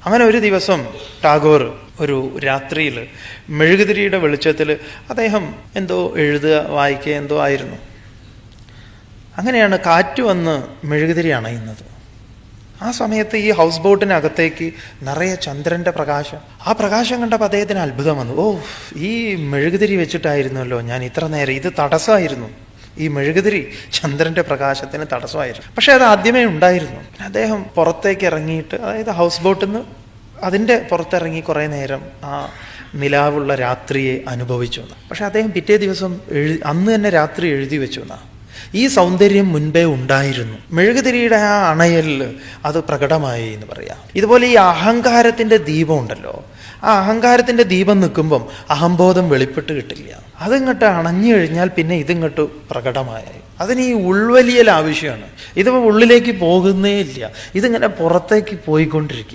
അങ്ങനെ ഒരു ദിവസം ടാഗോർ ഒരു രാത്രിയിൽ മെഴുകുതിരിയുടെ വെളിച്ചത്തിൽ അദ്ദേഹം എന്തോ എഴുതുക വായിക്കുക എന്തോ ആയിരുന്നു. അങ്ങനെയാണ് കാറ്റ് വന്ന് മെഴുകുതിരി അണയുന്നത്. ആ സമയത്ത് ഈ ഹൗസ് ബോട്ടിനകത്തേക്ക് നിറയെ ചന്ദ്രന്റെ പ്രകാശം. ആ പ്രകാശം കണ്ടപ്പോൾ അദ്ദേഹത്തിന് അത്ഭുതം വന്നു. ഓ, ഈ മെഴുകുതിരി വെച്ചിട്ടായിരുന്നല്ലോ ഞാൻ ഇത്ര നേരം, ഇത് തടസ്സമായിരുന്നു. ഈ മെഴുകുതിരി ചന്ദ്രന്റെ പ്രകാശത്തിന് തടസ്സമായിരുന്നു. പക്ഷെ അത് ആദ്യമേ ഉണ്ടായിരുന്നു. അദ്ദേഹം പുറത്തേക്ക് ഇറങ്ങിയിട്ട്, അതായത് ഹൗസ് ബോട്ടിൽ നിന്ന് അതിൻ്റെ പുറത്തിറങ്ങി കുറേ നേരം ആ നിലാവുള്ള രാത്രിയെ അനുഭവിച്ചു. പക്ഷെ അദ്ദേഹം പിറ്റേ ദിവസം അന്ന് തന്നെ രാത്രി എഴുതി വെച്ചു എന്നാ, ഈ സൗന്ദര്യം മുൻപേ ഉണ്ടായിരുന്നു. മെഴുകുതിരിയുടെ ആ അണയലിൽ അത് പ്രകടമായി എന്ന് പറയാം. ഇതുപോലെ ഈ അഹങ്കാരത്തിന്റെ ദീപം ഉണ്ടല്ലോ, ആ അഹങ്കാരത്തിന്റെ ദീപം നിൽക്കുമ്പം അഹംബോധം വെളിപ്പെട്ട് കിട്ടില്ല. അതിങ്ങോട്ട് അണഞ്ഞു കഴിഞ്ഞാൽ പിന്നെ ഇതിങ്ങോട്ട് പ്രകടമായി. അതിന് ഈ ഉൾവലിയൽ ആവശ്യമാണ്. ഇതിപ്പോൾ ഉള്ളിലേക്ക് പോകുന്നേ ഇല്ല, ഇതിങ്ങനെ പുറത്തേക്ക് പോയിക്കൊണ്ടിരിക്കുക.